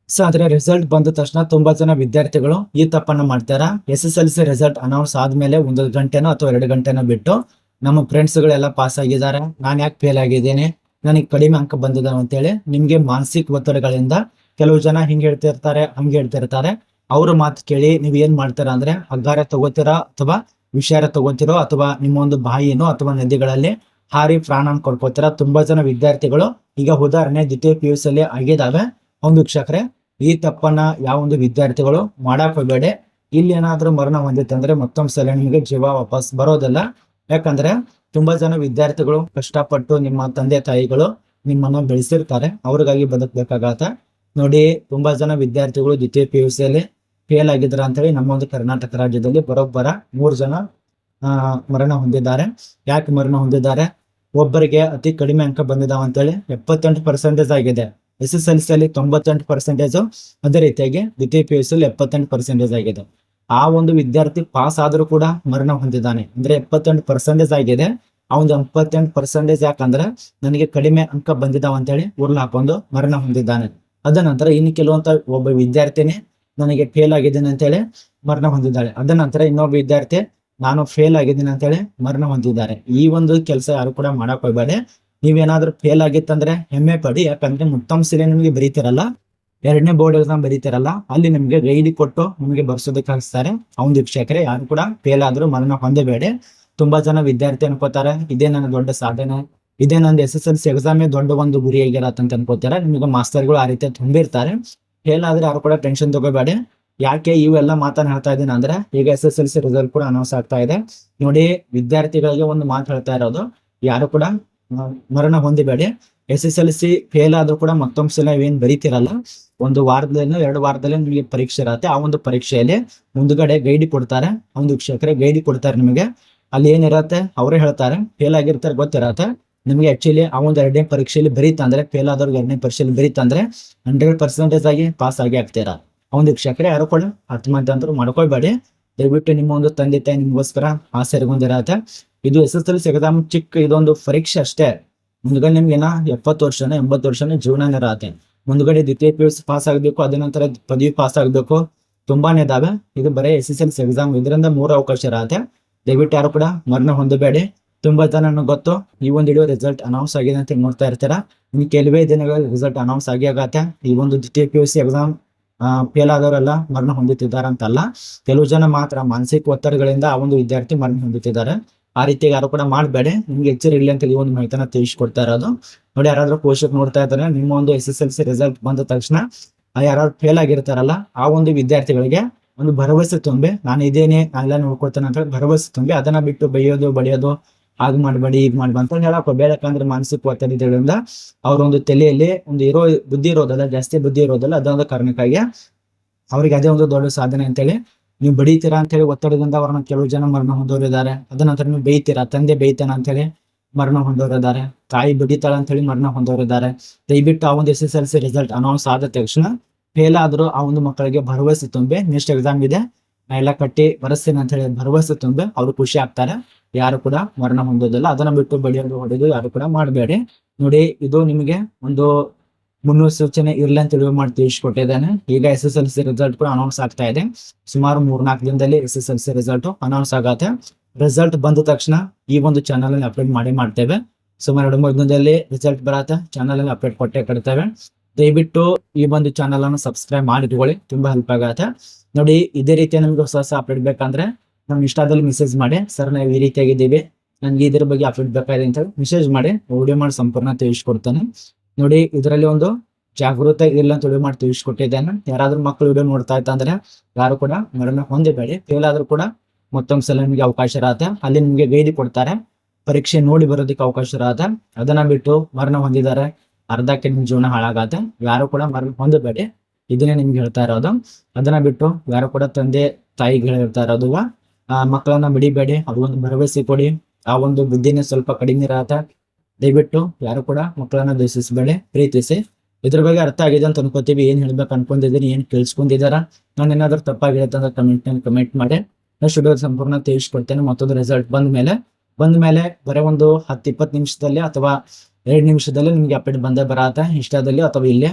So ಆದ್ರೆ result ಬಂದ ತಕ್ಷಣ ತುಂಬಾ ಜನ ವಿದ್ಯಾರ್ಥಿಗಳು ಈ ತಪ್ಪನ್ನ ಮಾಡ್ತಾರ. SSLC ರಿಸಲ್ಟ್ ಅನೌನ್ಸ್ ಆದ್ಮೇಲೆ 1 ಗಂಟೆನೋ ಅಥವಾ 2 ಗಂಟೆನೋ ಬಿಟ್ಟು ನಮ್ಮ ಫ್ರೆಂಡ್ಸ್ ಗಳೆಲ್ಲ ಪಾಸ್ ಆಗಿದ್ದಾರೆ, ನಾನ್ ಯಾಕೆ ಫೇಲ್ ಆಗಿದ್ದೀನಿ, ನನಗೆ ಕಡಿಮೆ ಅಂಕ ಬಂದಿದ್ದಾವೆ ಅಂತೇಳಿ ನಿಮ್ಗೆ ಮಾನಸಿಕ ಒತ್ತಡಗಳಿಂದ ಕೆಲವು ಜನ ಹಿಂಗ್ ಹೇಳ್ತಿರ್ತಾರೆ, ಹಂಗೆ ಹೇಳ್ತಿರ್ತಾರೆ. ಅವ್ರ ಮಾತು ಕೇಳಿ ನೀವ್ ಏನ್ ಮಾಡ್ತೀರಾ ಅಂದ್ರೆ ಹಗ್ಗಾರ ತಗೋತೀರಾ ಅಥವಾ ವಿಷಾರ ತಗೋತಿರೋ ಅಥವಾ ನಿಮ್ಮ ಒಂದು ಬಾಯಿನೋ ಅಥವಾ ನದಿಗಳಲ್ಲಿ ಹಾರಿ ಪ್ರಾಣ ಕಳ್ಕೊತೀರಾ. ತುಂಬಾ ಜನ ವಿದ್ಯಾರ್ಥಿಗಳು ಈಗ ಉದಾಹರಣೆ ದ್ವಿತೀಯ PUC ಅಲ್ಲಿ ಆಗಿದಾವೆ. ಒಂದು ವೀಕ್ಷಕರೇ, ಈ ತಪ್ಪನ್ನ ಯಾವ ಒಂದು ವಿದ್ಯಾರ್ಥಿಗಳು ಮಾಡಕ್ ಹೋಗ್ಬೇಡಿ. ಇಲ್ಲಿ ಏನಾದ್ರೂ ಮರಣ ಹೊಂದಿತ್ತು ಅಂದ್ರೆ ಮತ್ತೊಂದ್ ಸಲ ನಿಮಗೆ ಜೀವ ವಾಪಸ್ ಬರೋದಿಲ್ಲ. ಯಾಕಂದ್ರೆ ತುಂಬಾ ಜನ ವಿದ್ಯಾರ್ಥಿಗಳು ಕಷ್ಟಪಟ್ಟು ನಿಮ್ಮ ತಂದೆ ತಾಯಿಗಳು ನಿಮ್ಮನ್ನ ಬೆಳೆಸಿರ್ತಾರೆ, ಅವ್ರಿಗಾಗಿ ಬದುಕಬೇಕಾಗತ್ತ. ನೋಡಿ, ತುಂಬಾ ಜನ ವಿದ್ಯಾರ್ಥಿಗಳು ದ್ವಿತೀಯ PUC ಅಲ್ಲಿ ಫೇಲ್ ಆಗಿದ್ರ ಅಂತ ಹೇಳಿ ನಮ್ಮ ಒಂದು ಕರ್ನಾಟಕ ರಾಜ್ಯದಲ್ಲಿ ಬರೋಬ್ಬರ 3 ಜನ ಮರಣ ಹೊಂದಿದ್ದಾರೆ. ಯಾಕೆ ಮರಣ ಹೊಂದಿದ್ದಾರೆ? ಒಬ್ಬರಿಗೆ ಅತಿ ಕಡಿಮೆ ಅಂಕ ಬಂದಿದಾವ ಅಂತೇಳಿ 78% ಆಗಿದೆ. SSLC ಅಲ್ಲಿ 98%, ಅದೇ ರೀತಿಯಾಗಿ ದ್ವಿತೀಯ PUC ಅಲ್ಲಿ 78% ಆಗಿದೆ. ಆ ಒಂದು ವಿದ್ಯಾರ್ಥಿ ಪಾಸ್ ಆದ್ರೂ ಕೂಡ ಮರಣ ಹೊಂದಿದ್ದಾನೆ. ಅಂದ್ರೆ 78% ಆಗಿದೆ. ಆ ಒಂದು 78% ಯಾಕಂದ್ರೆ ನನಗೆ ಕಡಿಮೆ ಅಂಕ ಬಂದಿದಾವ ಅಂತೇಳಿ ಉರ್ಲ್ ಹಾಕೊಂಡು ಮರಣ ಹೊಂದಿದ್ದಾನೆ. ಅದ ನಂತರ ಇನ್ನು ಕೆಲವಂತ ಒಬ್ಬ ವಿದ್ಯಾರ್ಥಿನಿ ನನಗೆ ಫೇಲ್ ಆಗಿದ್ದೀನಿ ಅಂತೇಳಿ ಮರಣ ಹೊಂದಿದ್ದಾಳೆ. ಅದ ನಂತರ ಇನ್ನೊಬ್ಬ ವಿದ್ಯಾರ್ಥಿ ನಾನು ಫೇಲ್ ಆಗಿದ್ದೀನಿ ಅಂತೇಳಿ ಮರಣ ಹೊಂದಿದ್ದಾರೆ. ಈ ಒಂದು ಕೆಲಸ ಯಾರು ಕೂಡ ಮಾಡಕ್ ಹೋಗ್ಬೇಡಿ. ನೀವೇನಾದ್ರೂ ಫೇಲ್ ಆಗಿತ್ತಂದ್ರೆ ಹೆಮ್ಮೆ ಪಡಿ. ಯಾಕಂದ್ರೆ ಮತ್ತೊಂದ್ ಸಲ ನಿಮ್ಗೆ ಬರೀತಿರಲ್ಲ, 2ನೇ ಬೋರ್ಡ್ ಎಕ್ಸಾಮ್ ಬರೀತಿರಲ್ಲ, ಅಲ್ಲಿ ನಿಮ್ಗೆ ಗೈಡ್ ಕೊಟ್ಟು ನಿಮ್ಗೆ ಬರ್ಸೋದಕ್ಕೆ ಹಾಕ್ಸ್ತಾರೆ. ಅವ್ನ್ ವೀಕ್ಷಕರೇ, ಯಾರು ಕೂಡ ಫೇಲ್ ಆದ್ರೂ ಮರಣ ಹೊಂದಬೇಡಿ. ತುಂಬಾ ಜನ ವಿದ್ಯಾರ್ಥಿ ಅನ್ಕೋತಾರೆ ಇದೇ ನನ್ನ ದೊಡ್ಡ ಸಾಧನೆ, ಇದೇ ನಂದು SSLC ಎಕ್ಸಾಮೇ ದೊಡ್ಡ ಒಂದು ಗುರಿ ಆಗಿರತ್ತಂತ ಅನ್ಕೋತಾರೆ. ನಿಮ್ಗೆ ಮಾಸ್ತರ್ಗಳು ಆ ರೀತಿ ತುಂಬಿರ್ತಾರೆ. ಫೇಲ್ ಆದ್ರೆ ಯಾರು ಕೂಡ ಟೆನ್ಷನ್ ತಗೋಬೇಡಿ. ಯಾಕೆ ಇವೆಲ್ಲ ಮಾತನ್ನ ಹೇಳ್ತಾ ಇದ್ದೀನಿ ಅಂದ್ರೆ ಈಗ SSLC ರಿಸಲ್ಟ್ ಕೂಡ ಅನೌನ್ಸ್ ಆಗ್ತಾ ಇದೆ. ನೋಡಿ, ವಿದ್ಯಾರ್ಥಿಗಳಿಗೆ ಒಂದು ಮಾತು ಹೇಳ್ತಾ ಇರೋದು, ಯಾರು ಕೂಡ ಮರಣ ಹೊಂದಿಬೇಡಿ. SSLC ಫೇಲ್ ಆದ್ರೂ ಕೂಡ ಮತ್ತೊಂದ್ ಸಲ ಏನ್ ಬರೀತಿರಲ್ಲ, 1 ವಾರದಲ್ಲಿ 2 ವಾರದಲ್ಲಿ ನಿಮಗೆ ಪರೀಕ್ಷೆ ಇರತ್ತೆ. ಆ ಒಂದು ಪರೀಕ್ಷೆಯಲ್ಲಿ ಮುಂದ್ಗಡೆ ಗೈಡ್ ಕೊಡ್ತಾರೆ. ಒಂದು ವೀಕ್ಷಕರೇ, ಗೈಡ್ ಕೊಡ್ತಾರೆ ನಿಮಗೆ. ಅಲ್ಲಿ ಏನಿರತ್ತೆ ಅವರೇ ಹೇಳ್ತಾರೆ. ಫೇಲ್ ಆಗಿರ್ತಾರೆ ಗೊತ್ತಿರತ್ತೆ ನಿಮ್ಗೆ. ಆಕ್ಚುಲಿ ಆ ಒಂದು 2ನೇ ಪರೀಕ್ಷೆಯಲ್ಲಿ ಬರೀತಂದ್ರೆ, ಫೇಲ್ ಆದವ್ರಿಗೆ 2ನೇ ಪರೀಕ್ಷೆಯಲ್ಲಿ ಬರೀತಂದ್ರೆ 100% ಆಗಿ ಪಾಸ್ ಆಗಿ ಆಗ್ತೀರಾ. ಒಂದು ವೀಕ್ಷಕರೇ, ಯಾರು ಕೂಡ ಆತ್ಮಹತ್ಯೆ ಮಾಡ್ಕೊಳ್ಬೇಡಿ. ದಯವಿಟ್ಟು ನಿಮ್ಮ ಒಂದು ತಂದೆ ತಾಯಿ ನಿಮ್ಗೋಸ್ಕರ ಆಸೆಗೊಂದಿರತ್ತೆ. ಇದು SSLC ಎಕ್ಸಾಮ್ ಚಿಕ್ಕ ಇದೊಂದು ಪರೀಕ್ಷೆ ಅಷ್ಟೇ. ಮುಂದ್ಗಡೆ ನಿಮ್ಗೆ 70 ವರ್ಷನೋ 80 ವರ್ಷನೋ ಜೀವನ ಇರತ್ತೆ. ಮುಂದ್ಗಡೆ ದ್ವಿತೀಯ PUC ಪಾಸ್ ಆಗ್ಬೇಕು, ಅದ ನಂತರ ಪದವಿ ಪಾಸ್ ಆಗ್ಬೇಕು, ತುಂಬಾನೇ ಇದಾವೆ. ಇದು ಬರೀ SSLC ಎಕ್ಸಾಮ್, ಇದರಿಂದ 3 ಅವಕಾಶ ಇರತ್ತೆ. ದಯವಿಟ್ಟು ಯಾರು ಕೂಡ ಮರಣ ಹೊಂದಬೇಡಿ. ತುಂಬಾ ಜನ ನನಗೆ ಗೊತ್ತು ಈ ಒಂದು ವಿಡಿಯೋ ರಿಸಲ್ಟ್ ಅನೌನ್ಸ್ ಆಗಿದೆ ಅಂತ ನೋಡ್ತಾ ಇರ್ತೀರಾ. ಇನ್ನು ಕೆಲವೇ ದಿನಗಳಲ್ಲಿ ರಿಸಲ್ಟ್ ಅನೌನ್ಸ್ ಆಗಿ ಆಗತ್ತೆ. ಈ ಒಂದು ದ್ವಿತೀಯ PUC ಎಕ್ಸಾಮ್ ಫೇಲ್ ಆದವರೆಲ್ಲ ಮರಣ ಹೊಂದುತ್ತಿದ್ದಾರೆ ಅಂತಲ್ಲ, ಕೆಲವು ಜನ ಮಾತ್ರ ಮಾನಸಿಕ ಒತ್ತಡಗಳಿಂದ ಆ ಒಂದು ವಿದ್ಯಾರ್ಥಿ ಮರಣ ಹೊಂದುತ್ತಿದ್ದಾರೆ. ಆ ರೀತಿ ಯಾರು ಕೂಡ ಮಾಡಬೇಡಿ. ನಿಮ್ಗೆ ಎಚ್ಚರ ಇರಲಿ ಅಂತ ಈ ಒಂದು ಮಾಹಿತಿನ ತಿಳಿಸ್ಕೊಡ್ತಾ ಇರೋದು. ನೋಡಿ, ಯಾರಾದ್ರೂ ಪೋಷಕರು ನೋಡ್ತಾ ಇದ್ದಾರೆ, ನಿಮ್ಮ ಒಂದು SSLC ರಿಸಲ್ಟ್ ಬಂದ ತಕ್ಷಣ ಯಾರಾದ್ರು ಫೇಲ್ ಆಗಿರ್ತಾರಲ್ಲ, ಆ ಒಂದು ವಿದ್ಯಾರ್ಥಿಗಳಿಗೆ ಒಂದು ಭರವಸೆ ತುಂಬಿ, ನಾನು ಇದೇನೆ, ನಾನೆಲ್ಲ ನೋಡ್ಕೊಳ್ತೇನೆ ಅಂತ ಭರವಸೆ ತುಂಬಿ, ಅದನ್ನ ಬಿಟ್ಟು ಬೈಯೋದು ಬಡಿಯೋದು ಆಗ್ ಮಾಡ್ಬೇಡಿ ಈಗ ಮಾಡ್ಬ ಅಂತ ಹೇಳಕ್ ಹೋಗ್ಬೇಡಿ. ಯಾಕಂದ್ರೆ ಮಾನಸಿಕ ಒತ್ತಡದಿಂದ ಅವ್ರ ಒಂದು ತಲೆಯಲ್ಲಿ ಒಂದು ಬುದ್ಧಿ ಇರೋದಲ್ಲ, ಜಾಸ್ತಿ ಬುದ್ಧಿ ಇರೋದಲ್ಲ. ಅದೊಂದು ಕಾರಣಕ್ಕಾಗಿ ಅವ್ರಿಗೆ ಅದೇ ಒಂದು ದೊಡ್ಡ ಸಾಧನೆ ಅಂತೇಳಿ ನೀವು ಬಡೀತೀರಾ ಅಂತ ಹೇಳಿ ಒತ್ತಡದಿಂದ ಅವ್ರನ್ನ ಕೆಲವು ಜನ ಮರಣ ಹೊಂದೋರಿದ್ದಾರೆ. ಅದ ನಂತರ ನೀವು ಬೈತೀರಾ, ತಂದೆ ಬೈತಾನ ಅಂತ ಹೇಳಿ ಮರಣ ಹೊಂದೋರಿದ್ದಾರೆ, ತಾಯಿ ಬಡಿತಾಳ ಅಂತ ಹೇಳಿ ಮರಣ ಹೊಂದೋರಿದ್ದಾರೆ. ದಯವಿಟ್ಟು ಆ ಒಂದು SSLC ರಿಸಲ್ಟ್ ಅನೌನ್ಸ್ ಆದ ತಕ್ಷಣ ಫೇಲ್ ಆದ್ರೂ ಆ ಒಂದು ಮಕ್ಕಳಿಗೆ ಭರವಸೆ ತುಂಬಿ, ನೆಕ್ಸ್ಟ್ ಎಕ್ಸಾಮ್ ಇದೆ ನಾ ಎಲ್ಲ ಕಟ್ಟಿ ಬರೆಸ್ತೇನೆ ಅಂತ ಹೇಳಿ ಭರವಸೆ ತುಂಬಿ ಅವ್ರು ಖುಷಿ ಆಗ್ತಾರೆ. ಯಾರು ಕೂಡ ಮರಣ ಹೊಂದೋದಿಲ್ಲ. ಅದನ್ನ ಬಿಟ್ಟು ಬಡಿಯೋದು ಹೊಡೆದು ಯಾರು ಕೂಡ ಮಾಡಬೇಡಿ. ನೋಡಿ, ಇದು ನಿಮಗೆ ಒಂದು ಮುನ್ಸೂಚನೆ ಇರ್ಲಿ ಅಂತ ಮಾಡಿ ತಿಳಿಸ್ಕೊಟ್ಟಿದ್ದೇನೆ. ಈಗ SSLC ರಿಸಲ್ಟ್ ಕೂಡ ಅನೌನ್ಸ್ ಆಗ್ತಾ ಇದೆ. ಸುಮಾರು 3-4 ದಿನದಲ್ಲಿ SSLC ರಿಸಲ್ಟ್ ಅನೌನ್ಸ್ ಆಗತ್ತೆ. ರಿಸಲ್ಟ್ ಬಂದ ತಕ್ಷಣ ಈ ಒಂದು ಚಾನಲ್ ಅಲ್ಲಿ ಅಪ್ಡೇಟ್ ಮಾಡ್ತೇವೆ. ಸುಮಾರು 2-3 ದಿನದಲ್ಲಿ ರಿಸಲ್ಟ್ ಬರತ್ತೆ. ಚಾನಲ್ ಅಲ್ಲಿ ಅಪ್ಡೇಟ್ ಕೊಟ್ಟೆ ಕೊಡ್ತೇವೆ. ದಯವಿಟ್ಟು ಈ ಒಂದು ಚಾನಲ್ ಅನ್ನು ಸಬ್ಸ್ಕ್ರೈಬ್ ಮಾಡಿಟ್ಕೊಳ್ಳಿ, ತುಂಬಾ ಹೆಲ್ಪ್ ಆಗತ್ತೆ. ನೋಡಿ, ಇದೇ ರೀತಿಯ ನಿಮ್ಗೆ ಹೊಸ ಅಪ್ಡೇಟ್ ಬೇಕಂದ್ರೆ ನಮ್ ಇನ್ಸ್ಟಾದಲ್ಲಿ ಮೆಸೇಜ್ ಮಾಡಿ, ಸರ್ ನಾವು ಈ ರೀತಿಯಾಗಿದ್ದೀವಿ, ನನ್ಗೆ ಇದ್ರ ಬಗ್ಗೆ ಅಪ್ಡೇಟ್ ಬೇಕಾಗಿದೆ ಅಂತ ಮೆಸೇಜ್ ಮಾಡಿ, ವಿಡಿಯೋ ಮಾಡಿ ಸಂಪೂರ್ಣ ತಿಳಿಸ್ಕೊಡ್ತಾನೆ. ನೋಡಿ, ಇದರಲ್ಲಿ ಒಂದು ಜಾಗೃತಿ ಇಲ್ಲ ಅಂತ ವಿಡಿಯೋ ಮಾಡಿ ತಿಳಿಸ್ಕೊಟ್ಟಿದ್ದೇನೆ. ಯಾರಾದ್ರೂ ಮಕ್ಕಳು ವಿಡಿಯೋ ನೋಡ್ತಾ ಇತ್ತಂದ್ರೆ ಯಾರು ಕೂಡ ಮರಣ ಹೊಂದಬೇಡಿ. ಫೇಲ್ ಆದ್ರೂ ಕೂಡ ಮತ್ತೊಂದ್ ಸಲ ನಿಮ್ಗೆ ಅವಕಾಶ ಇರತ್ತೆ. ಅಲ್ಲಿ ನಿಮ್ಗೆ ಗೈಡ್ ಕೊಡ್ತಾರೆ, ಪರೀಕ್ಷೆ ನೋಡಿ ಬರೋದಕ್ಕೆ ಅವಕಾಶ ಇರತ್ತೆ. ಅದನ್ನ ಬಿಟ್ಟು ಮರಣ ಹೊಂದಿದ್ದಾರೆ, ಅರ್ಧಕ್ಕೆ ನಿಮ್ ಜೀವನ ಹಾಳಾಗತ್ತೆ. ಯಾರು ಕೂಡ ಮರಣ ಹೊಂದಬೇಡಿ. ಇದನ್ನೇ ನಿಮ್ಗೆ ಹೇಳ್ತಾ ಇರೋದು. ಅದನ್ನ ಬಿಟ್ಟು ಯಾರು ಕೂಡ ತಂದೆ ತಾಯಿಗಳು ಹೇಳ್ತಾ ಇರೋದು, ಮಕ್ಕಳನ್ನ ಬಿಡಿಬೇಡಿ, ಅದು ಒಂದು ಭರವಸೆ ಕೊಡಿ. ಆ ಒಂದು ಬುದ್ಧಿನೇ ಸ್ವಲ್ಪ ಕಡಿಮೆ ಇರತ್ತೆ. ದಯವಿಟ್ಟು ಯಾರು ಕೂಡ ಮಕ್ಕಳನ್ನ ದ್ವೇಷಿಸಬೇಡಿ, ಪ್ರೀತಿಸಿ. ಇದ್ರ ಬಗ್ಗೆ ಅರ್ಥ ಆಗಿದೆ ಅಂತ ಅನ್ಕೋತೀವಿ. ಏನ್ ಹೇಳ್ಬೇಕು ಅನ್ಕೊಂಡಿದ್ದೀನಿ, ಏನ್ ಕೇಳಿಸ್ಕೊಂಡಿದಾರ, ನಾನು ಏನಾದ್ರೂ ತಪ್ಪಾಗಿರುತ್ತೆ ಅಂದ್ರೆ ಕಮೆಂಟ್ ಮಾಡಿ. ನೆಕ್ಸ್ಟ್ ವಿಡಿಯೋ ಸಂಪೂರ್ಣ ತಿಳಿಸ್ಕೊಡ್ತೇನೆ. ಮತ್ತೊಂದು ರಿಸಲ್ಟ್ ಬಂದ ಮೇಲೆ ಬರೀ ಒಂದು 10-20 ನಿಮಿಷದಲ್ಲಿ ಅಥವಾ 2 ನಿಮಿಷದಲ್ಲಿ ನಿಮ್ಗೆ ಅಪ್ಡೇಟ್ ಬಂದೇ ಬರತ್ತೆ, ಇನ್ಸ್ಟಾದಲ್ಲಿ ಅಥವಾ ಇಲ್ಲೇ.